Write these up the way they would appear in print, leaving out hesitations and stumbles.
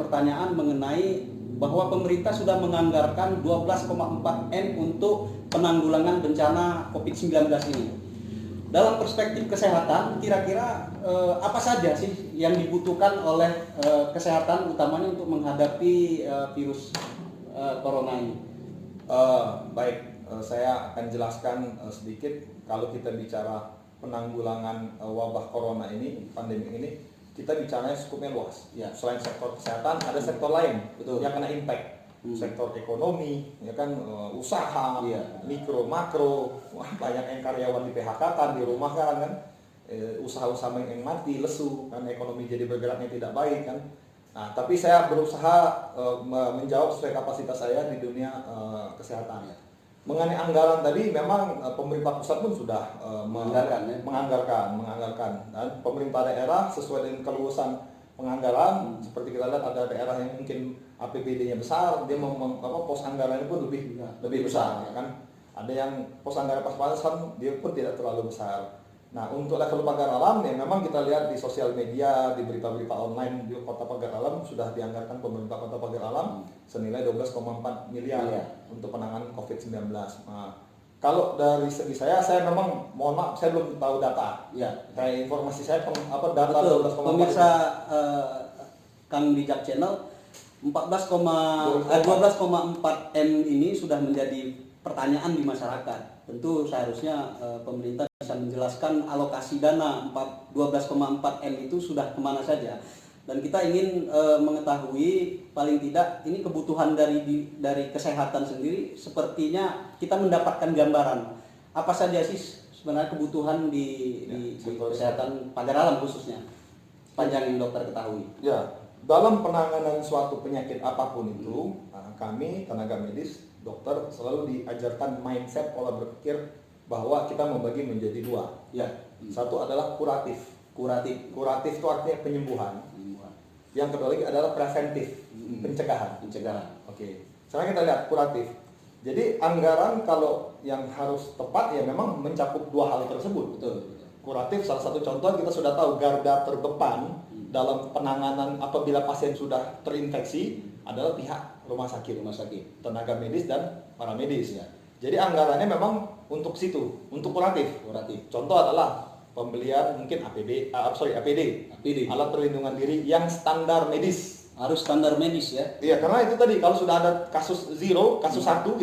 pertanyaan mengenai bahwa pemerintah sudah menganggarkan 12,4 M untuk penanggulangan bencana COVID-19 ini. Dalam perspektif kesehatan, kira-kira apa saja sih yang dibutuhkan oleh kesehatan utamanya untuk menghadapi virus corona ini? Baik, saya akan jelaskan sedikit. Kalau kita bicara penanggulangan wabah corona ini, pandemi ini, kita bicaranya skupnya luas. Ya. Selain sektor kesehatan, ada sektor lain. Betul. Yang kena impact. Sektor ekonomi, ya kan, usaha, Iya. mikro, makro, banyak yang karyawan di PHK kan, dirumahkan kan, usaha-usaha yang mati, lesu, kan, ekonomi jadi bergeraknya tidak baik kan. Nah, tapi saya berusaha menjawab sesuai kapasitas saya di dunia kesehatan. Mengenai anggaran tadi, memang pemerintah pusat pun sudah menganggarkan, dan pemerintah daerah sesuai dengan keluasan penganggaran. Seperti kita lihat ada daerah yang mungkin APBD-nya besar, dia pos anggarannya pun lebih besar, ya kan. Ada yang pos anggaran pas-pasan, dia pun tidak terlalu besar. Nah, untuk level pagar alam ya memang kita lihat di sosial media, di berita-berita online di Kota Pagar Alam sudah dianggarkan pemerintah Kota Pagar Alam senilai 12,4 miliar untuk penanganan COVID-19. Nah, kalau dari segi saya memang mohon maaf saya belum tahu data. Ya. Kayak informasi saya data Betul. 12,4. Pemirsa Kang Bijak Channel 12,4 M ini sudah menjadi pertanyaan di masyarakat. Tentu seharusnya pemerintah bisa menjelaskan alokasi dana 12,4 M itu sudah kemana saja. Dan kita ingin mengetahui paling tidak ini kebutuhan dari kesehatan sendiri. Sepertinya kita mendapatkan gambaran apa saja sih sebenarnya kebutuhan di kesehatan Pagar Alam khususnya, panjang yang dokter ketahui. Ya, dalam penanganan suatu penyakit apapun itu, kami tenaga medis, dokter selalu diajarkan mindset pola berpikir bahwa kita membagi menjadi dua. Ya. Satu adalah kuratif. Kuratif itu artinya penyembuhan. Yang kedua lagi adalah preventif, pencegahan. Oke. Sekarang kita lihat kuratif. Jadi anggaran kalau yang harus tepat ya memang mencakup dua hal tersebut. Betul. Kuratif salah satu contoh kita sudah tahu garda terdepan dalam penanganan apabila pasien sudah terinfeksi adalah pihak rumah sakit, tenaga medis dan para medis ya. Jadi anggarannya memang untuk situ, untuk kuratif. Contoh adalah pembelian mungkin APD, alat perlindungan diri yang standar medis. Harus standar medis ya. Iya, karena itu tadi kalau sudah ada kasus satu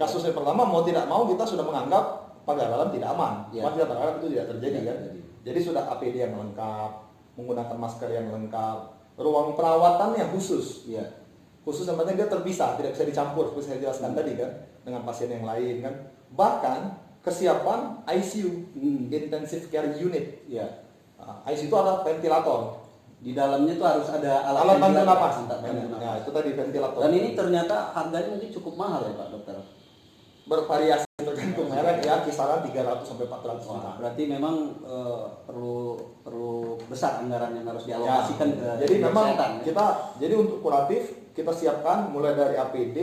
kasus yang pertama mau tidak mau kita sudah menganggap Pagar Alam tidak aman. Kita berharap itu tidak terjadi kan. Jadi sudah APD yang lengkap, menggunakan masker yang lengkap, ruang perawatan yang khusus. Khusus yang penting dia terpisah, tidak bisa dicampur seperti saya jelaskan tadi kan dengan pasien yang lain kan. Bahkan kesiapan ICU, intensive care unit. ICU itu adalah ventilator. Di dalamnya itu harus ada alat bantu napas. Ya, itu tadi ventilator. Dan ini ternyata harganya mungkin cukup mahal ya Pak Dokter. Bervariasi tergantung merek ya, kisaran 300 sampai 400 juta. Berarti memang perlu besar anggaran yang harus dialokasikan ke jadi memang kesehatan, kita jadi untuk kuratif kita siapkan mulai dari APD,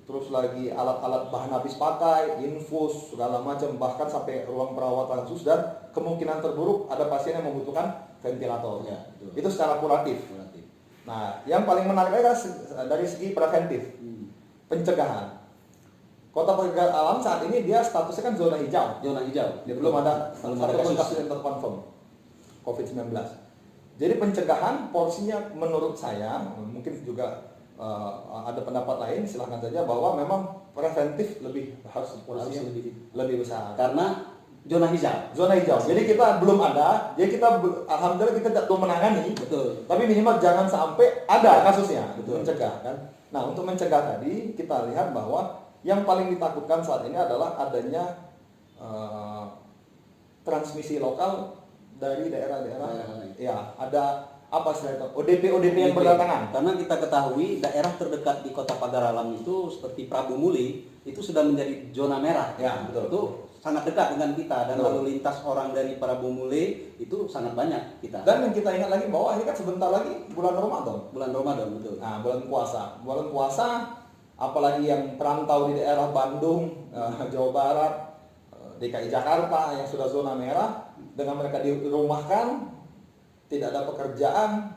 terus lagi alat-alat bahan habis pakai, infus segala macam, bahkan sampai ruang perawatan khusus, dan kemungkinan terburuk ada pasien yang membutuhkan ventilator. Itu secara kuratif. Nah, yang paling menarik adalah dari segi preventif, pencegahan. Kota Pagar Alam saat ini dia statusnya kan zona hijau. Dia belum ada kasus yang terkonfirm COVID-19. Jadi pencegahan porsinya menurut saya, mungkin juga ada pendapat lain, silahkan saja, bahwa memang preventif harus porsinya lebih besar. Karena zona hijau. Jadi kita belum ada, jadi kita alhamdulillah kita tidak belum menangani. Betul. Tapi minimal jangan sampai ada kasusnya. Mencegah kan. Nah, untuk mencegah tadi kita lihat bahwa yang paling ditakutkan saat ini adalah adanya transmisi lokal dari daerah-daerah. Ya, ada apa istilahnya? ODP yang berdatangan. Karena kita ketahui daerah terdekat di Kota Pagar Alam itu seperti Prabu Muli itu sudah menjadi zona merah. Ya, betul. Itu sangat dekat dengan kita, dan lalu lintas orang dari Prabu Muli itu sangat banyak kita. Dan yang kita ingat lagi bahwa ini kan sebentar lagi bulan Ramadan. Betul. Nah, bulan puasa, apalagi yang perantau di daerah Bandung, Jawa Barat, DKI Jakarta yang sudah zona merah, dengan mereka dirumahkan, tidak ada pekerjaan,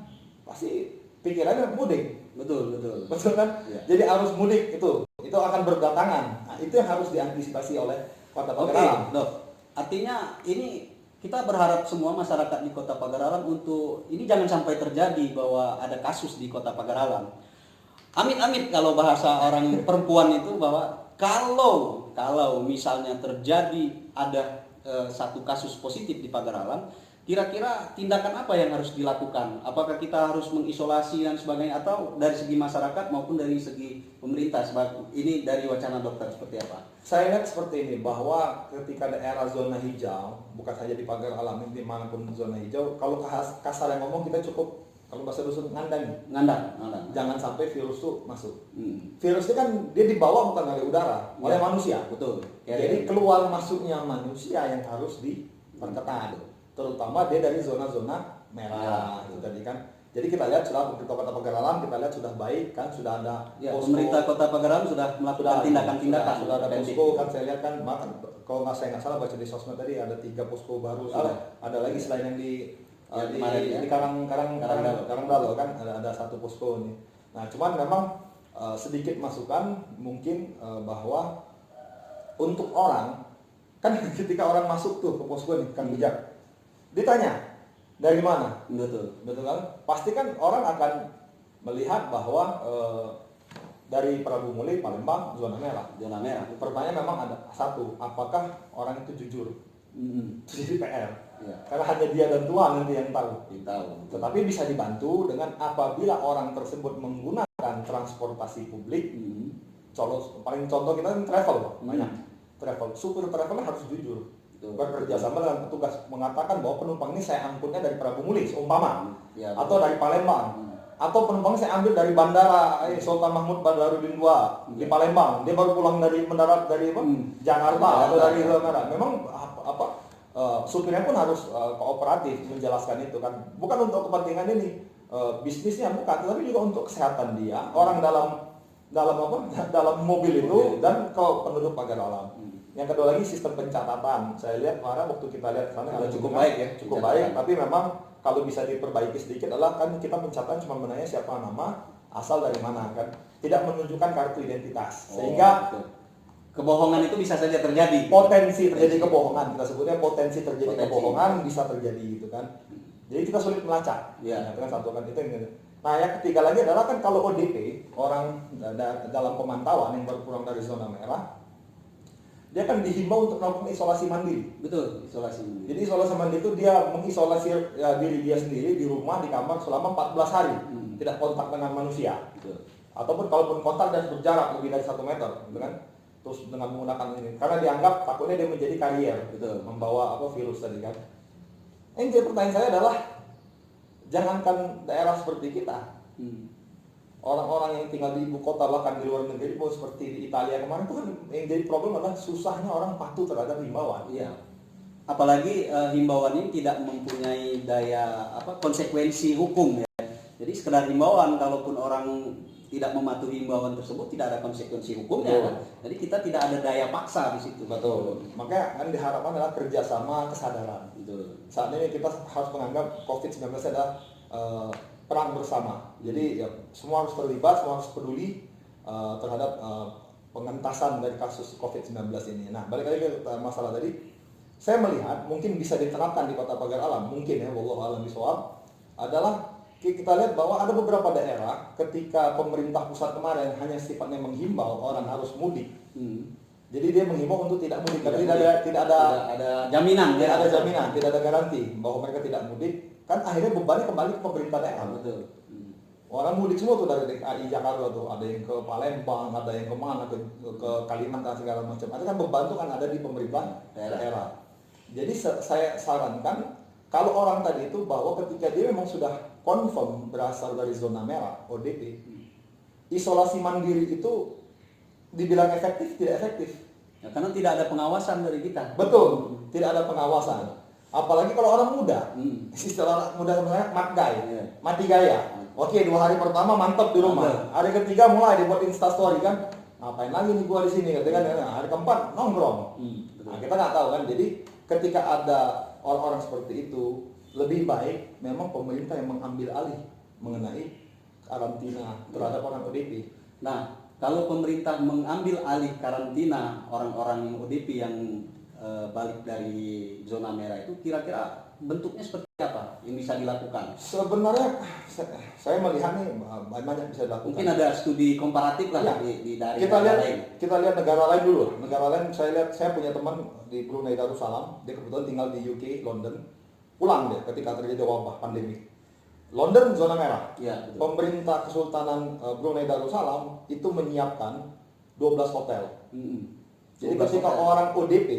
pasti pikirannya mudik. Betul, betul. Betul kan? Ya. Jadi arus mudik itu akan berdatangan. Nah, itu yang harus diantisipasi oleh Kota Oke, Pagaralam. Dok. Artinya ini kita berharap semua masyarakat di Kota Pagaralam untuk ini jangan sampai terjadi bahwa ada kasus di Kota Pagaralam. Amit-amit kalau bahasa orang perempuan itu bahwa kalau misalnya terjadi ada satu kasus positif di Pagaralam, kira-kira tindakan apa yang harus dilakukan? Apakah kita harus mengisolasi dan sebagainya, atau dari segi masyarakat maupun dari segi pemerintah? Ini dari wacana dokter seperti apa? Saya lihat seperti ini, bahwa ketika daerah zona hijau, bukan saja di Pagaralam, dimanapun zona hijau, kalau kasar yang ngomong kita cukup, kalau bahasa dusun ngandang. Jangan sampai virus itu masuk. Virus itu kan dia dibawa bukan oleh udara, oleh manusia. Betul. Jadi keluar masuknya manusia yang harus diperketat, terutama dia dari zona-zona merah itu tadi kan. Jadi kita lihat sudah pemerintah Kota Pagaralam, kita lihat sudah baik kan, sudah ada pemerintah Kota Pagaralam sudah melakukan tindakan-tindakan, sudah ada posko kan. Saya lihat kan, kalau saya nggak salah baca di sosmed tadi ada 3 posko baru, ada lagi selain yang di Karangdalo kan, ada 1 posko ini. Nah cuman memang sedikit masukan mungkin bahwa untuk orang kan ketika orang masuk tuh ke posko nih kan bijak, ditanya dari mana, betul kan, pasti kan orang akan melihat bahwa dari Prabu Muli, Palembang, zona merah. Pertanyaan memang ada satu, apakah orang itu jujur? Jadi PR. Ya. Karena hanya dia dan Tuhan nanti yang tahu. Tetapi bisa dibantu dengan apabila orang tersebut menggunakan transportasi publik. Paling contoh kita kan travel, banyak travel. Supir travel harus jujur. Bekerja sama dengan petugas, mengatakan bahwa penumpang ini saya angkutnya dari Prabu Muli, seumpama, atau dari Palembang, atau penumpang saya ambil dari bandara Sultan Mahmud Badarudin II di Palembang, dia baru pulang mendarat dari Jakarta atau dari Zona. Memang supirnya pun harus kooperatif menjelaskan itu kan, bukan untuk kepentingan ini bisnisnya, bukan, tapi juga untuk kesehatan dia, orang dalam mobil itu dan ke penduduk Pagaralam. Yang kedua lagi sistem pencatatan. Saya lihat kemarin waktu kita lihat sana ada cukup baik ya, cukup baik, tapi memang kalau bisa diperbaiki sedikit adalah kan kita pencatatan cuma menanya siapa nama, asal dari mana kan, tidak menunjukkan kartu identitas, sehingga kebohongan itu bisa saja terjadi. Potensi terjadi kebohongan, kita sebutnya potensi terjadi kebohongan bisa terjadi gitu kan. Jadi kita sulit melacak. Nah, itu kan satu kan itu yang. Nah, yang ketiga lagi adalah kan kalau ODP, orang dalam pemantauan yang baru pulang dari zona merah, dia kan dihimbau untuk melakukan isolasi mandiri. Betul, isolasi mandiri. Jadi isolasi mandiri itu dia mengisolasi diri dia sendiri di rumah, di kamar selama 14 hari. Tidak kontak dengan manusia. Betul. Ataupun kalaupun kontak dan berjarak lebih dari 1 meter, gitu kan? Terus dengan menggunakan ini. Karena dianggap takutnya dia menjadi karier. Betul. Membawa virus tadi kan. Jadi pertanyaan saya adalah, jangankan daerah seperti kita. Orang-orang yang tinggal di ibu kota bahkan di luar negeri pun seperti di Italia kemarin itu kan yang jadi problem adalah susahnya orang patuh terhadap himbauan. Iya. Apalagi himbauan ini tidak mempunyai daya konsekuensi hukum ya. Jadi sekedar himbauan, kalaupun orang tidak mematuhi himbauan tersebut tidak ada konsekuensi hukumnya kan. Jadi kita tidak ada daya paksa di situ. Betul. Makanya kan diharapkan adalah kerjasama kesadaran. Betul. Saat ini kita harus menganggap COVID-19 adalah perang bersama. Jadi ya, semua harus terlibat, semua harus peduli terhadap pengentasan dari kasus COVID-19 ini. Nah, balik lagi ke masalah tadi, saya melihat mungkin bisa diterapkan di Kota Pagaralam, mungkin ya, wallahu a'lam bishawab, adalah kita lihat bahwa ada beberapa daerah ketika pemerintah pusat kemarin hanya sifatnya menghimbau orang harus mudik. Jadi dia menghimbau untuk tidak mudik karena tidak ada jaminan, tidak ada garansi bahwa mereka tidak mudik. Kan akhirnya bebannya kembali ke pemerintah daerah. Betul. Orang mudik semua tuh dari DKI Jakarta tuh, ada yang ke Palembang, ada yang kemana ke Kalimantan segala macam. Ada kan beban tuh kan ada di pemerintah daerah. Jadi saya sarankan kalau orang tadi itu bahwa ketika dia memang sudah confirm berasal dari zona merah ODP, isolasi mandiri itu dibilang efektif tidak efektif. Ya, karena tidak ada pengawasan dari kita. Betul, tidak ada pengawasan. Apalagi kalau orang muda, istilah muda sebenarnya mati gaya. Oke, 2 hari pertama mantap di rumah. Hari ketiga mulai dibuat instastory kan, ngapain lagi nih gua di sini, kan? Hari keempat nongkrong. Nah, kita nggak tahu kan. Jadi ketika ada orang-orang seperti itu, lebih baik memang pemerintah yang mengambil alih mengenai karantina terhadap orang ODP. Nah, kalau pemerintah mengambil alih karantina orang-orang ODP yang balik dari zona merah itu, kira-kira bentuknya seperti apa yang bisa dilakukan? Sebenarnya saya melihat nih banyak bisa dilakukan. Mungkin ada studi komparatif lah Ya, dari kita lihat lain. kita lihat negara lain dulu. Negara lain saya punya teman di Brunei Darussalam, dia kebetulan tinggal di UK London. Pulang dia ketika terjadi wabah pandemi. London zona merah. Ya, betul. Pemerintah Kesultanan Brunei Darussalam itu menyiapkan 12 hotel. Jadi 12 ketika hotel. orang ODP,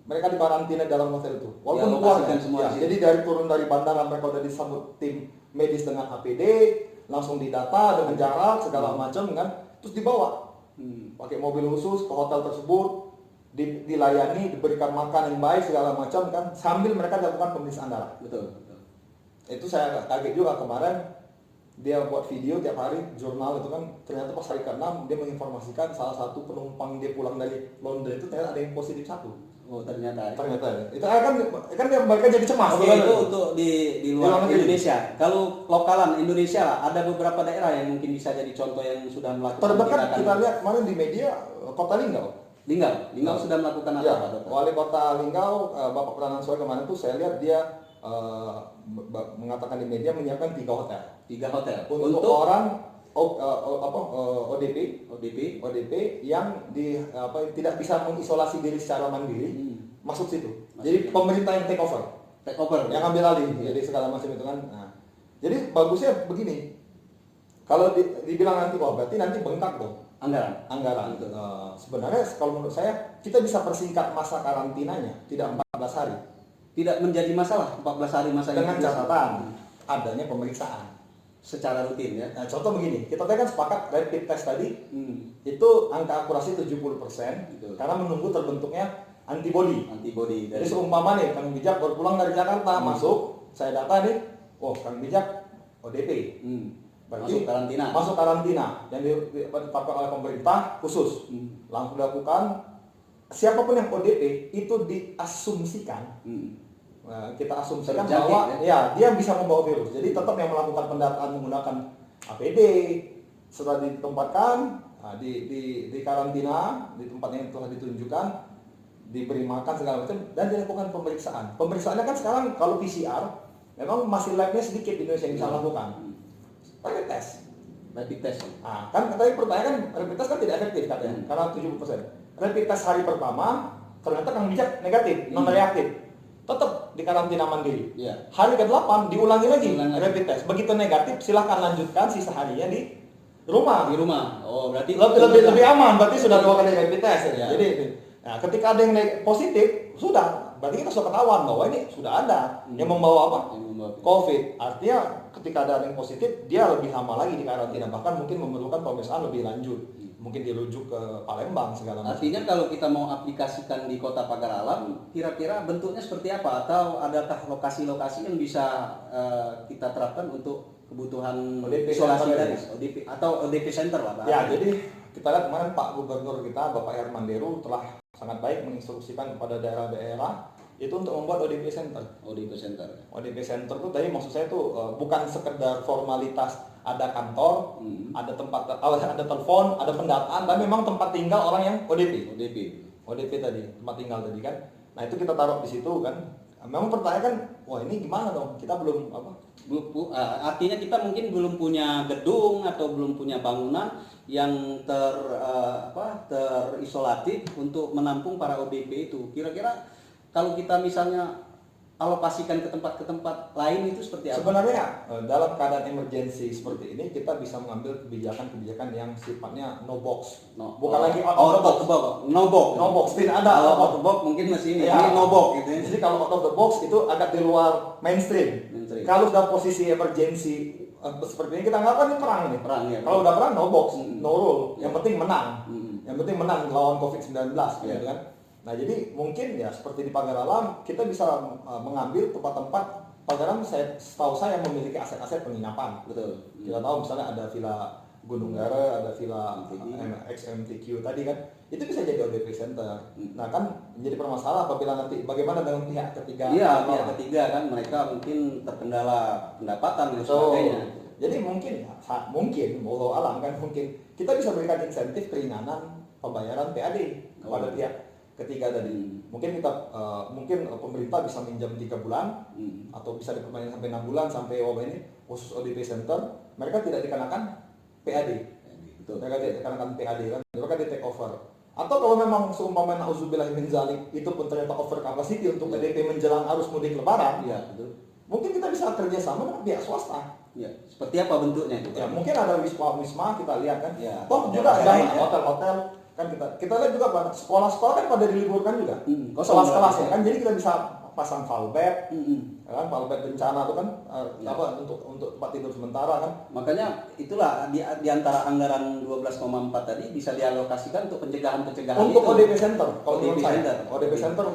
mereka dikarantina dalam hotel itu. Walaupun Dialokasikan keluarga. semua Ya, di situ. jadi dari turun dari bandara mereka udah disambut tim medis dengan APD, langsung didata dengan jarak segala macam kan, terus dibawa pakai mobil khusus ke hotel tersebut, dilayani, diberikan makan yang baik segala macam kan, sambil mereka dilakukan pemeriksaan darah. Betul. Itu saya agak kaget juga kemarin, dia buat video tiap hari jurnal itu kan, ternyata pas hari ke-6 dia menginformasikan salah satu penumpang dia pulang dari London itu ternyata ada yang positif 1. Oh, ternyata. Itu kan dia mereka jadi cemas. Oke, itu untuk di luar negeri. Indonesia. Kalau lokalan Indonesia lah, ada beberapa daerah yang mungkin bisa jadi contoh yang sudah melakukan Terdekat tindakan. kita lihat kemarin di media Kota Linggau. Linggau sudah melakukan apa, Ya, Dokter? Wali Kota Linggau, Bapak Peranan Soe kemarin tuh saya lihat dia mengatakan di media menyiapkan 3 hotel 3 hotel untuk orang ODP ODP. yang tidak bisa mengisolasi diri secara mandiri masuk situ. Jadi Masuk. pemerintah yang take over, yang ambil alih, jadi segala macam itu kan. Nah, jadi bagusnya begini, kalau dibilang nanti berarti nanti bengkak dong anggaran. Betul. Sebenarnya kalau menurut saya kita bisa persingkat masa karantinanya tidak 14 hari Tidak menjadi masalah 14 hari masa dengan itu catatan adanya pemeriksaan. secara rutin ya. Nah, contoh begini, kita tadi kan sepakat rapid test tadi itu angka akurasi 70% Betul. karena menunggu terbentuknya antibody. Antibody Jadi seumpama nih Kang Bijak baru pulang dari Jakarta masuk, saya data nih, Kang Bijak ODP. Berarti masuk karantina yang ditetapkan oleh pemerintah khusus. Langsung dilakukan, siapapun yang ODP itu diasumsikan. Kita asumsikan Terjangkit, bahwa dia bisa membawa virus. Jadi tetap yang melakukan pendataan menggunakan APD setelah ditempatkan di karantina di tempat yang telah ditunjukkan, diberi makan segala macam dan dilakukan pemeriksaan. Pemeriksaannya kan sekarang kalau PCR memang masih labnya sedikit di Indonesia yang bisa lakukan. Rapid test. Nah, kan tadi pertanyaan kan rapid test kan tidak efektif katanya karena 70%. Rapid test hari pertama ternyata Kang Bijak negatif, non reaktif. Tetap di karantina mandiri. Hari ke-8 diulangi lagi rapid test. Begitu negatif silahkan lanjutkan sisa harinya di rumah. Oh, berarti lebih aman, berarti sudah 2 kali rapid test. Ya. Jadi ketika ada yang positif, sudah berarti kita sudah ketahuan bahwa ini sudah ada yang membawa apa? COVID. Artinya ketika ada yang positif, dia lebih lama lagi di karantina, bahkan mungkin memerlukan pemeriksaan lebih lanjut. Mungkin dirujuk ke Palembang segala macam. Artinya kalau kita mau aplikasikan di Kota Pagar Alam, kira-kira bentuknya seperti apa? Atau adakah lokasi-lokasi yang bisa kita terapkan untuk kebutuhan ODP isolasi center dari ODP atau ODP center lah, Pak? Ya, jadi kita lihat kemarin Pak Gubernur kita, Bapak Herman Deru telah sangat baik menginstruksikan kepada daerah-daerah itu untuk membuat ODP center. ODP center. ODP center tuh tadi maksud saya tuh bukan sekedar formalitas ada kantor, ada tempat, ada telepon, ada pendataan, tapi memang tempat tinggal orang yang ODP. ODP tadi, tempat tinggal tadi kan. Nah, itu kita taruh di situ kan. Memang pertanyaan kan, wah ini gimana dong? Kita belum artinya kita mungkin belum punya gedung atau belum punya bangunan yang terisolatif untuk menampung para ODP itu. Kira-kira kalau kita misalnya alokasikan ke tempat lain itu seperti apa? Sebenarnya dalam keadaan emergensi seperti ini kita bisa mengambil kebijakan-kebijakan yang sifatnya no box. Bukan lagi out of the box. No box. Tidak ada. Kalau out of the box mungkin masih ini no box gitu ya. Jadi kalau out of the box itu agak di luar mainstream. Kalau sudah posisi emergensi seperti ini kita anggap ini perang ini. Kalau udah perang no box, no rule. Yang penting menang. Yang penting menang lawan COVID-19 gitu kan. Nah, jadi mungkin ya seperti di Pagar Alam kita bisa mengambil tempat-tempat Pagar Alam setahu saya memiliki aset-aset penginapan. Betul. Kita tahu misalnya ada Villa Gunung Gara, ada Villa XMTQ tadi kan. Itu bisa jadi ODP center. Nah, kan menjadi permasalahan apabila nanti bagaimana dengan pihak ketiga? Iya, pihak ketiga kan mereka mungkin terkendala pendapatan dan sebagainya. Jadi mungkin ya, mungkin, wallahu alam kan mungkin kita bisa berikan insentif keringanan pembayaran PAD kepada pihak ketiga tadi. Mungkin kita mungkin pemerintah bisa minjam 3 bulan atau bisa diperpanjang sampai 6 bulan sampai wabah ini khusus ODP center mereka tidak dikenakan PAD. Betul. Mereka tidak dikenakan PAD kan, mereka di take over. Atau kalau memang seumpama nauzubillah min zalik itu pun ternyata over capacity untuk PDP menjelang arus mudik lebaran, Iya, betul. mungkin kita bisa kerjasama dengan pihak swasta. Ya, seperti apa bentuknya itu? Ya, mungkin ada wisma kita lihat kan. Ya, Toh juga daerah ada lain, ya. hotel-hotel kan kita lihat juga sekolah-sekolah kan pada diliburkan juga. Kosong Kelas-kelas ya berarti. kan, jadi kita bisa pasang valbet, Mm-mm. kan valbet bencana itu kan Ya. apa untuk tempat tidur sementara kan. Makanya itulah di antara anggaran 12,4 tadi bisa dialokasikan untuk pencegahan-pencegahan Untuk itu. ODP center, kalau ODP menurut saya, center. ODP center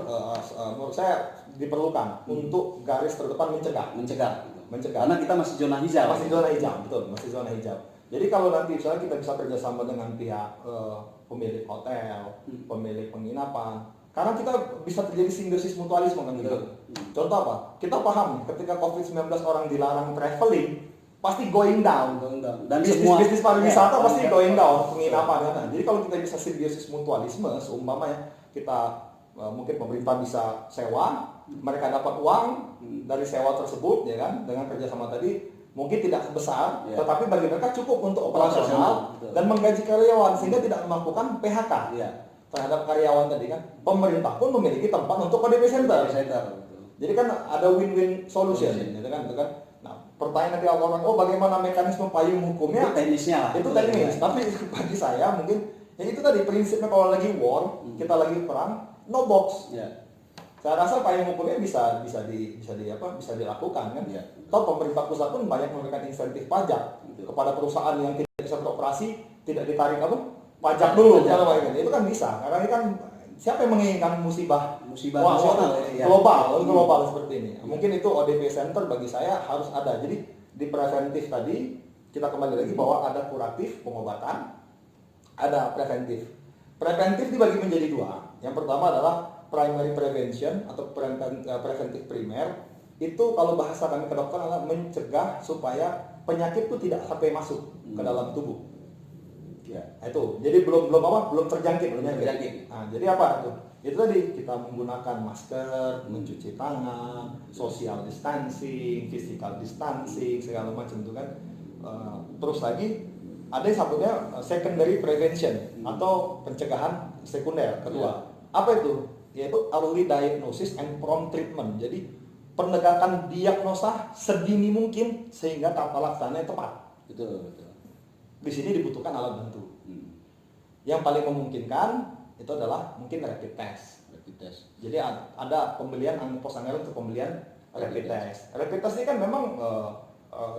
menurut saya diperlukan untuk garis terdepan mencegah. Mencegah. Gitu. Mencegah. Karena kita masih zona hijau. Masih zona hijau, betul, masih zona hijau. Jadi kalau nanti misalnya kita bisa kerjasama dengan pihak pemilik hotel, pemilik penginapan, karena kita bisa terjadi simbiosis mutualisme kan gitu. Contoh apa? Kita paham ketika COVID-19 orang dilarang traveling, pasti going down. Dan semua Bisnis pariwisata ya, pasti going down, penginapan kan. Nah, jadi kalau kita bisa simbiosis mutualisme, seumpamanya kita mungkin pemerintah bisa sewa, mereka dapat uang dari sewa tersebut ya kan, dengan kerjasama tadi mungkin tidak besar, Ya. tetapi bagi mereka cukup untuk operasional Betul. dan menggaji karyawan sehingga tidak melakukan PHK Iya. terhadap karyawan tadi kan. Pemerintah pun memiliki tempat untuk ODP center. Betul. Jadi kan ada win-win solution, gitu kan, Nah, pertanyaan nanti orang, oh bagaimana mekanisme payung hukumnya? Itu teknisnya lah. Itu teknis. Tapi bagi saya mungkin ya itu tadi prinsipnya kalau lagi war, kita lagi perang, no box. Ya. Saya rasa payung hukumnya bisa dilakukan kan. Ya. Toh pemerintah pusat pun banyak memberikan insentif pajak kepada perusahaan yang tidak bisa beroperasi, tidak ditarik pajak dulu Pajak. kalau kayak gitu. Itu kan bisa. Karena ini kan siapa yang menginginkan musibah Nasional ya. global seperti ini. Mungkin itu ODP center bagi saya harus ada. Jadi di preventif tadi kita kembali lagi bahwa ada kuratif pengobatan, ada preventif. Preventif dibagi menjadi 2. Yang pertama adalah primary prevention atau preventif primer. Itu kalau bahasa kami ke dokter adalah mencegah supaya penyakit itu tidak sampai masuk ke dalam tubuh. Ya. Nah, itu. Jadi belum terjangkit penyakit. Terjangkit. Nah, jadi apa itu? Itu tadi kita menggunakan masker, mencuci tangan, social distancing, physical distancing, segala macam itu kan. Terus lagi ada yang sebutnya secondary prevention atau pencegahan sekunder kedua. Apa itu? Yaitu early diagnosis and prompt treatment. Jadi penegakan diagnosa sedini mungkin sehingga tata laksananya tepat. Betul. Di sini dibutuhkan alat bantu. Yang paling memungkinkan itu adalah mungkin rapid test. Jadi ada pembelian pos anggaran untuk pembelian rapid test. Rapid test ini kan memang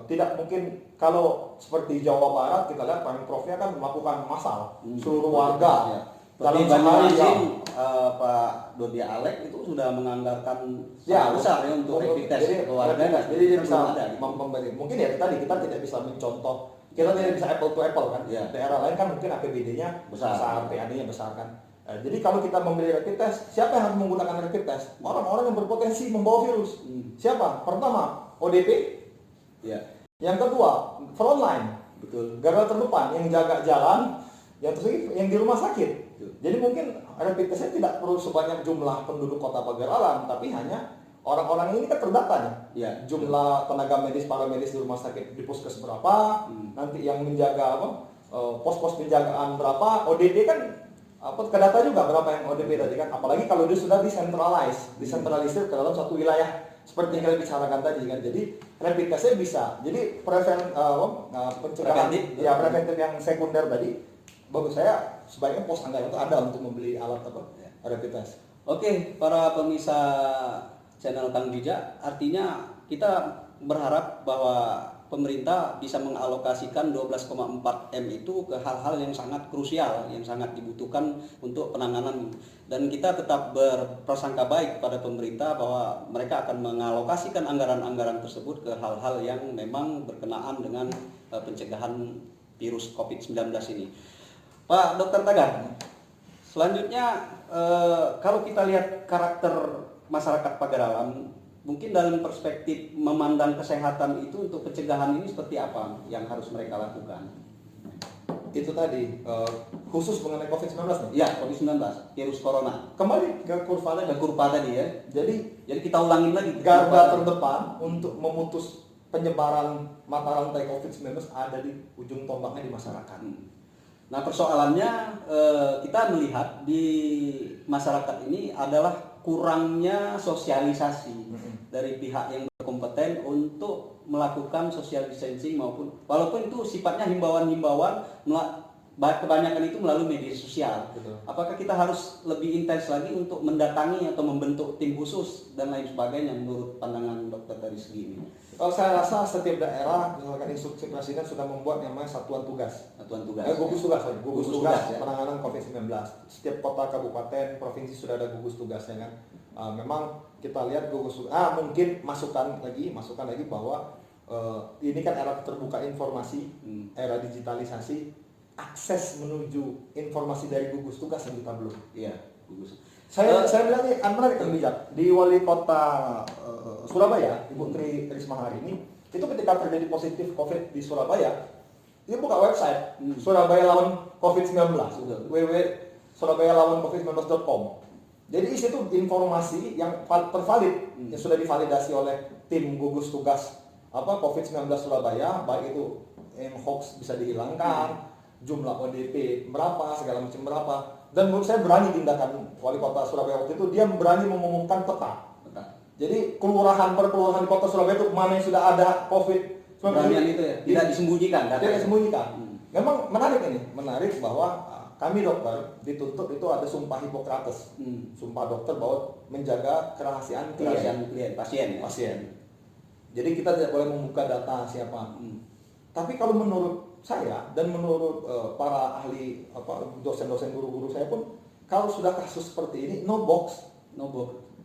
tidak mungkin kalau seperti Jawa Barat kita lihat Pemprovnya kan melakukan massal seluruh warga. Ya. Dalam Seperti sehari Banyuasin, Pak Dodi Alek itu sudah menganggarkan ya, besar ya untuk rapid test keluarga. Jadi dia bisa ada. memberi. Mungkin ya tadi kita tidak bisa mencontoh, kita tidak bisa apple to apple kan. Ya. Daerah lain kan mungkin APBD-nya Besar. PAD-nya besar kan. Jadi kalau kita membeli rapid test, siapa yang harus menggunakan rapid test? Orang-orang yang berpotensi membawa virus. Siapa? Pertama, ODP. Ya. Yang kedua, frontline. Betul. Garda terdepan yang jaga jalan, yang di rumah sakit. Jadi mungkin rapid testnya tidak perlu sebanyak jumlah penduduk kota Pagar Alam, tapi hanya orang-orang ini kan terdata nih. Ya. Jumlah tenaga medis, paramedis di rumah sakit di puskes berapa, nanti yang menjaga pos-pos penjagaan berapa, ODP kan kedata juga berapa yang ODP tadi kan. Apalagi kalau dia sudah disentralisir ke dalam satu wilayah seperti yang kita bicarakan tadi kan. Jadi rapid testnya bisa. Jadi pencegahan preventif yang sekunder tadi bagus saya sebaiknya pos anggaran itu ada untuk membeli alat rapid test. Oke, para pemirsa channel Kang Bija, artinya kita berharap bahwa pemerintah bisa mengalokasikan 12,4 M itu ke hal-hal yang sangat krusial, yang sangat dibutuhkan untuk penanganan. Dan kita tetap berprasangka baik kepada pemerintah bahwa mereka akan mengalokasikan anggaran-anggaran tersebut ke hal-hal yang memang berkenaan dengan pencegahan virus COVID-19 ini. Pak Dr. Tagar, selanjutnya kalau kita lihat karakter masyarakat Pagar Alam, mungkin dalam perspektif memandang kesehatan itu untuk pencegahan ini seperti apa yang harus mereka lakukan? Itu tadi khusus mengenai COVID-19 nih. Ya, COVID-19, virus corona. Kembali ke kurva tadi. Ke kurva tadi ya. Jadi kita ulangin lagi. garda terdepan untuk memutus penyebaran mata rantai COVID-19 ada di ujung tombaknya di masyarakat. Nah, persoalannya kita melihat di masyarakat ini adalah kurangnya sosialisasi dari pihak yang berkompeten untuk melakukan social distancing maupun walaupun itu sifatnya himbauan-himbauan kebanyakan itu melalui media sosial. Betul. Apakah kita harus lebih intens lagi untuk mendatangi atau membentuk tim khusus dan lain sebagainya menurut pandangan dokter dari segi ini? Kalau saya rasa setiap daerah, misalkan instruksi presiden sudah membuat namanya satuan tugas. Gugus tugas ya. Penanganan COVID-19. Setiap kota, kabupaten, provinsi sudah ada gugus tugasnya kan. Memang kita lihat gugus tugas. Mungkin masukkan lagi bahwa ini kan era terbuka informasi, era digitalisasi, akses menuju informasi dari gugus tugas yang kita belum. Iya, gugus. Saya bilang nih, menarik kan bijak di wali kota Surabaya, Ibu Tri Risma hari ini, itu ketika terjadi positif COVID di Surabaya, dia buka website Surabaya lawan COVID-19, www.surabayalawancovid19.com. Jadi isi itu informasi yang tervalid, yang sudah divalidasi oleh tim gugus tugas COVID-19 Surabaya, baik itu hoax bisa dihilangkan, jumlah ODP berapa, segala macam berapa. Dan menurut saya berani tindakan wali kota Surabaya waktu itu, dia berani mengumumkan peta. Jadi kelurahan per kelurahan di kota Surabaya itu mana yang sudah ada COVID-19 itu ya, tidak disembunyikan. Memang menarik bahwa kami dokter dituntut itu ada sumpah Hipokrates, sumpah dokter bahwa menjaga kerahasiaan klien, pasien. Jadi kita tidak boleh membuka data siapa. Tapi kalau menurut saya dan menurut para ahli dosen-dosen guru-guru saya pun, kalau sudah kasus seperti ini no box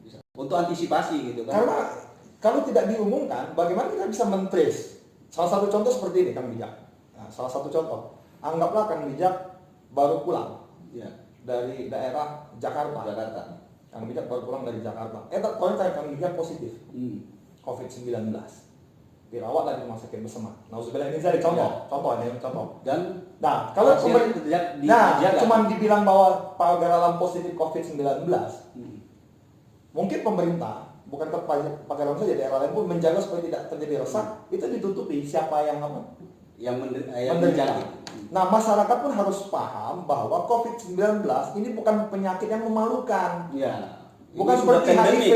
bisa. Untuk antisipasi gitu kan. Karena kalau tidak diumumkan, bagaimana kita bisa men-trace? Salah satu contoh seperti ini Kang Bijak. Salah satu contoh, anggaplah Kang Bijak baru pulang dari daerah Jakarta. Kang Bijak baru pulang dari Jakarta. Ternyata Kang Bijak positif COVID-19. Dirawat lagi di rumah sakit bersama. Nauzubillah, ini jadi contoh. Dan kalau cuman dibilang bahwa Pak Garalam positif COVID-19, mungkin pemerintah, bukan Pak Garalam saja, daerah lain pun menjaga supaya tidak terjadi resah, itu ditutupi siapa yang menderita. Nah, masyarakat pun harus paham bahwa COVID-19 ini bukan penyakit yang memalukan. Bukan seperti HIV,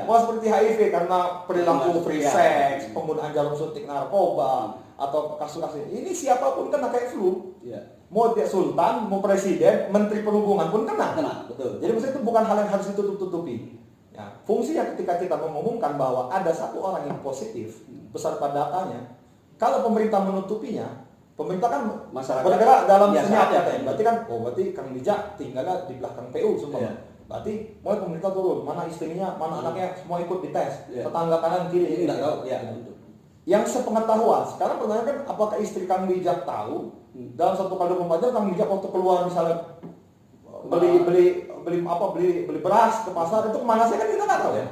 bukan seperti HIV karena perilaku free sex, penggunaan jarum suntik narkoba, atau kasus-kasus ini siapapun kena kayak flu. Mau dia sultan, mau presiden, menteri perhubungan pun kena. Betul. Jadi maksudnya itu bukan hal yang harus ditutup-tutupi. Fungsinya ketika kita mengumumkan bahwa ada satu orang yang positif beserta datanya, kalau pemerintah menutupinya, pemerintah kan masyarakat bergerak dalam senyap katanya. Berarti kan, berarti Kang Bijak tinggalnya di belakang PU semua. Berarti mulai pemerintah turun, mana istrinya, mana anaknya, semua ikut dites. Tetangga kanan kiri ini. Yang sepengetahuan, sekarang pertanyaan kan, apakah istri Kang Bijak tahu dalam 1x24 jam Kang Bijak waktu keluar misalnya beli beras ke pasar itu kemana sih, kan kita nggak tahu ya.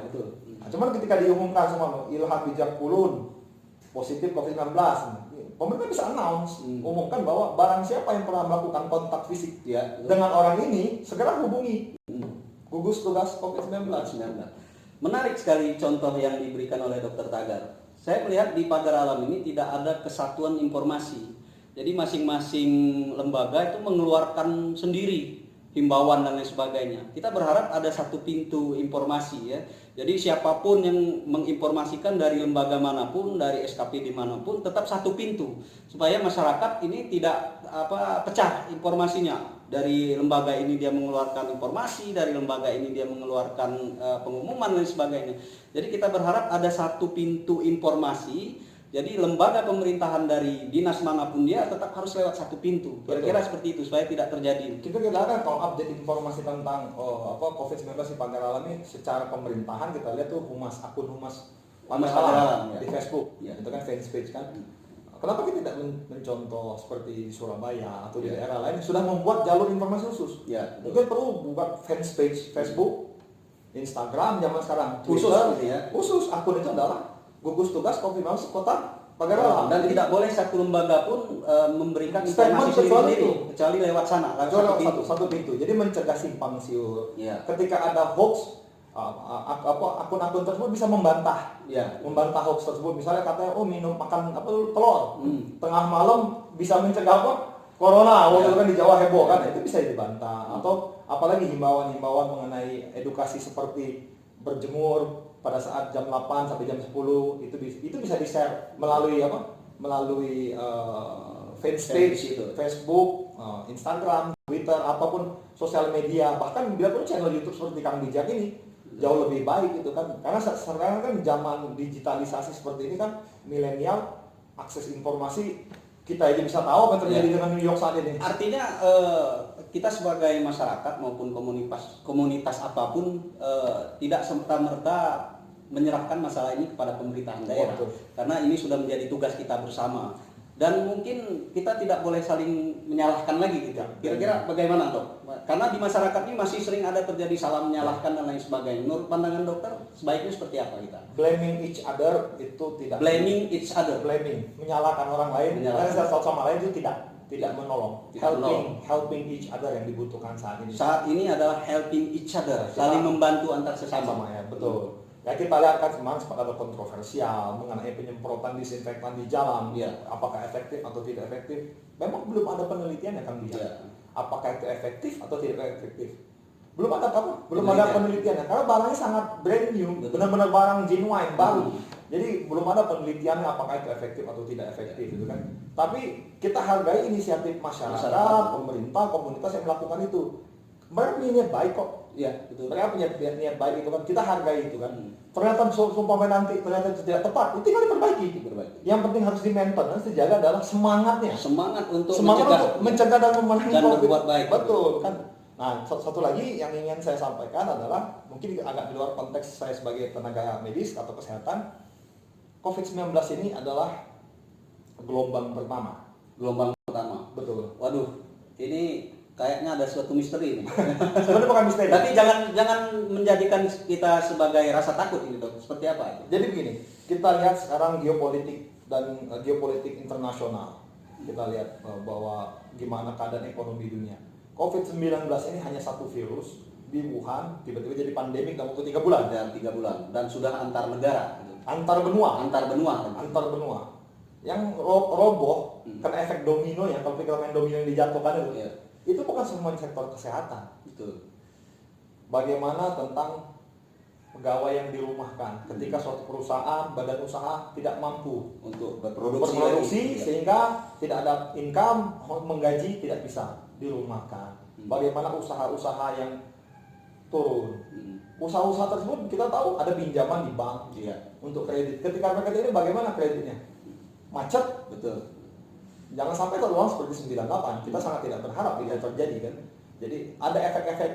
Cuman ketika diumumkan semua Ilham Bijak Pulun positif COVID-19, pemerintah bisa announce, umumkan bahwa barang siapa yang pernah melakukan kontak fisik dengan orang ini segera hubungi gugus tugas COVID-19. Menarik sekali contoh yang diberikan oleh Dr. Tagar. Saya melihat di Pagar Alam ini tidak ada kesatuan informasi. Jadi masing-masing lembaga itu mengeluarkan sendiri himbauan dan lain sebagainya. Kita berharap ada satu pintu informasi ya. Jadi siapapun yang menginformasikan dari lembaga manapun, dari SKPD manapun, tetap satu pintu supaya masyarakat ini tidak pecah informasinya. Dari lembaga ini dia mengeluarkan informasi, dari lembaga ini dia mengeluarkan pengumuman dan sebagainya. Jadi kita berharap ada satu pintu informasi. Jadi lembaga pemerintahan dari dinas manapun dia tetap harus lewat satu pintu. Kira-kira seperti itu supaya tidak terjadi. Kita lihat kalau update informasi tentang COVID-19 di Pagar Alam ini secara pemerintahan, kita lihat tuh akun humas Pagar Alam di Facebook. Itu kan fanpage kan. Kenapa kita tidak mencontoh seperti di Surabaya atau di daerah lain sudah membuat jalur informasi khusus? Mungkin perlu buat fanpage Facebook Instagram zaman sekarang, Khusus Twitter, gitu ya. khusus akun itu adalah gugus tugas Konfirmasi Kota Pagarala. Dan tidak boleh satu lembaga pun memberikan Statement informasi kecuali sendiri, itu. kecuali lewat sana, lewat Satu pintu. Jadi mencegah simpang siur. Iya. Ketika ada hoax, akun-akun tersebut bisa membantah, Ya. membantah hoax tersebut. Misalnya katanya, minum makan telur, tengah malam bisa mencegah apa? Corona, waktu itu kan di Jawa heboh kan, itu bisa dibantah. Atau apalagi himbauan-himbauan mengenai edukasi seperti berjemur pada saat jam 8 sampai jam 10 itu bisa di-share melalui apa? Melalui fanpage, Facebook, Instagram, Twitter, apapun sosial media, bahkan bila perlu channel YouTube seperti Kang Bijak ini jauh lebih baik gitu kan. Karena sekarang kan zaman digitalisasi seperti ini kan, milenial akses informasi kita aja bisa tahu apa yang terjadi dengan New York saat ini. Artinya kita sebagai masyarakat maupun komunitas apapun tidak serta-merta menyerahkan masalah ini kepada pemerintahan daerah. Betul. Karena ini sudah menjadi tugas kita bersama. Dan mungkin kita tidak boleh saling menyalahkan lagi gitu. Kira-kira bagaimana dok? Karena di masyarakat ini masih sering ada terjadi salah menyalahkan dan lain sebagainya. Menurut pandangan dokter sebaiknya seperti apa kita? Blaming each other itu tidak. Blaming each other. Blaming, menyalahkan orang lain, karena satu sama lain itu tidak menolong. Helping each other yang dibutuhkan saat ini. Saat ini adalah helping each other, saling membantu antar sesama. Ya, betul. Ya kita lihat kan kemarin sempat ada kontroversial mengenai penyemprotan disinfektan di jalan, apakah efektif atau tidak efektif. Memang belum ada penelitian yang akan lihat apakah itu efektif atau tidak efektif. Belum ada penelitiannya karena barangnya sangat brand new, benar-benar barang genuine baru. Jadi belum ada penelitiannya apakah itu efektif atau tidak efektif gitu kan. Tapi kita hargai inisiatif masyarakat, pemerintah, komunitas yang melakukan itu. Mereka punya niat baik kok. Iya, betul. Mereka punya niat baik itu kan, kita hargai itu kan. Ternyata sumpah nanti ternyata itu tidak tepat, itu tinggal diperbaiki. Yang penting harus di-maintenance, dijaga adalah semangatnya. Semangat untuk mencegah dan memenangkan dan COVID. berbuat baik. Betul kan. Nah, satu lagi yang ingin saya sampaikan adalah mungkin agak di luar konteks saya sebagai tenaga medis atau kesehatan. COVID-19 ini adalah gelombang pertama. Gelombang pertama. Betul. Waduh, ini kayaknya ada suatu misteri nih. Sebenarnya bukan misteri. Tapi jangan menjadikan kita sebagai rasa takut ini dok. Seperti apa itu? Jadi begini, kita lihat sekarang geopolitik dan geopolitik internasional. Kita lihat bahwa gimana keadaan ekonomi dunia. COVID-19 ini hanya satu virus di Wuhan, tiba-tiba jadi pandemik dalam waktu 3 bulan. Dan 3 bulan dan sudah antar negara. Gitu. Antar benua. Yang roboh karena efek domino ya, kalau kita main domino yang dijatuhkan itu. Itu bukan semua sektor kesehatan. Betul. Bagaimana tentang pegawai yang dirumahkan ketika suatu perusahaan, badan usaha tidak mampu untuk berproduksi sehingga tidak ada income, menggaji tidak bisa dirumahkan. Bagaimana usaha-usaha yang turun. Usaha-usaha tersebut kita tahu ada pinjaman di bank untuk kredit. Ketika mereka ini bagaimana kreditnya? Macet. Betul. Jangan sampai terulang seperti 98. Kita sangat tidak berharap itu terjadi kan. Jadi ada efek-efek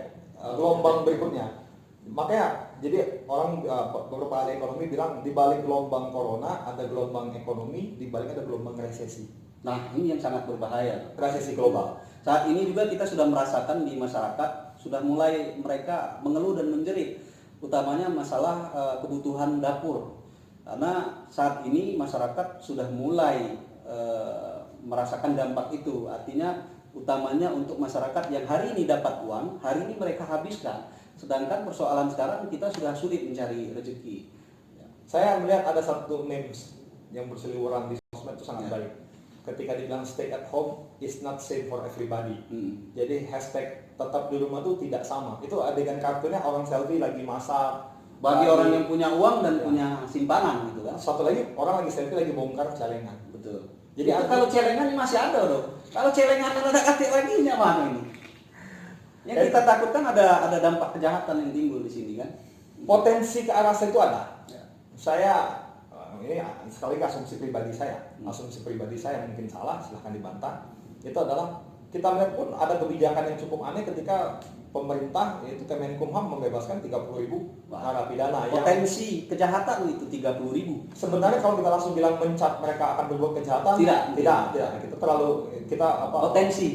gelombang berikutnya. Makanya jadi orang beberapa ahli ekonomi bilang di balik gelombang corona ada gelombang ekonomi, di balik ada gelombang resesi. Nah, ini yang sangat berbahaya. Resesi global. Saat ini juga kita sudah merasakan di masyarakat sudah mulai mereka mengeluh dan menjerit, utamanya masalah kebutuhan dapur. Karena saat ini masyarakat sudah mulai merasakan dampak itu. Artinya utamanya untuk masyarakat yang hari ini dapat uang, hari ini mereka habiskan. Sedangkan persoalan sekarang kita sudah sulit mencari rezeki. Saya melihat ada satu memes yang berseliweran di sosmed itu sangat baik. Ketika dibilang stay at home is not safe for everybody. Jadi hashtag tetap di rumah itu tidak sama. Itu adegan kartunnya orang selfie lagi masak. Bagi orang yang punya uang dan punya simpanan gitu kan. Satu lagi orang lagi selfie lagi bongkar celengan. Betul. Jadi kalau celengan ini masih ada loh. Kalau celengan ada katik lagi ini mana ini? Yang kita takutkan ada dampak kejahatan yang timbul di sini kan. Potensi ke arah situ ada. Saya ini sekali asumsi pribadi saya. Asumsi pribadi saya mungkin salah, silahkan dibantah. Itu adalah kita melihat pun ada kebijakan yang cukup aneh ketika pemerintah yaitu Kemenkumham membebaskan 30.000 narapidana yang Potensi kejahatan itu 30.000. sebenarnya kalau kita langsung bilang mencap mereka akan berbuat kejahatan tidak. Kita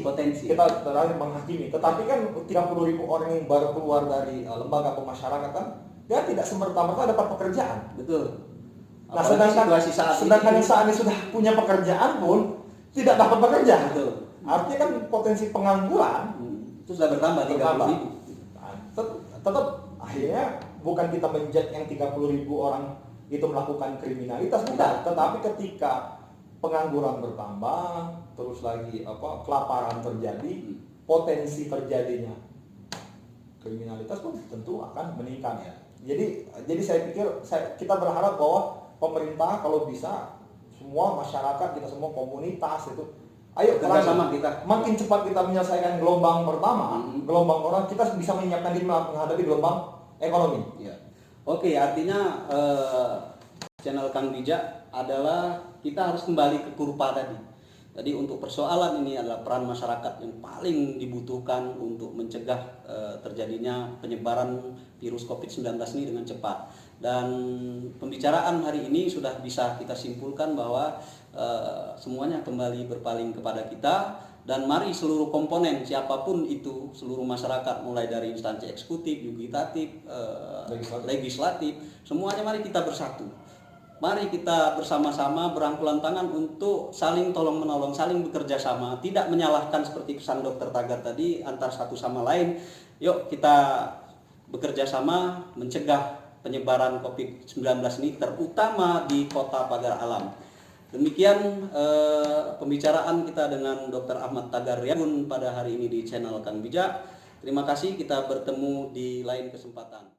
Potensi kita terlalu menghakimi. Tetapi kan 30.000 orang yang baru keluar dari lembaga pemasyarakatan dia tidak semerta-merta dapat pekerjaan. Betul. Nah, Apalagi situasi sedangkan yang saat ini sudah punya pekerjaan pun tidak dapat bekerja. Betul. Artinya kan potensi pengangguran itu sudah bertambah 30.000. Nah, tetap akhirnya bukan kita menjudge yang 30.000 orang itu melakukan kriminalitas, bukan. Tetapi ketika pengangguran bertambah, terus lagi kelaparan terjadi, potensi terjadinya kriminalitas pun tentu akan meningkat. Jadi saya pikir kita berharap bahwa pemerintah kalau bisa semua masyarakat kita semua komunitas itu ayo kerjasama kita. Makin cepat kita menyelesaikan gelombang pertama, gelombang orang kita bisa menyiapkan diri menghadapi gelombang ekonomi. Ya. Oke, artinya channel Kang Bijak adalah kita harus kembali ke kurva tadi. Jadi untuk persoalan ini adalah peran masyarakat yang paling dibutuhkan untuk mencegah terjadinya penyebaran virus COVID-19 ini dengan cepat. Dan pembicaraan hari ini sudah bisa kita simpulkan bahwa semuanya kembali berpaling kepada kita, dan mari seluruh komponen siapapun itu, seluruh masyarakat mulai dari instansi eksekutif, yudikatif, legislatif, semuanya mari kita bersatu. Mari kita bersama-sama berangkulan tangan untuk saling tolong menolong, saling bekerja sama, tidak menyalahkan seperti pesan Dr. Tagar tadi antar satu sama lain. Yuk kita bekerja sama mencegah penyebaran COVID-19 ini, terutama di Kota Pagar Alam. Demikian pembicaraan kita dengan Dr. Ahmad Tagar Yagun pada hari ini di channel Kang Bijak. Terima kasih, kita bertemu di lain kesempatan.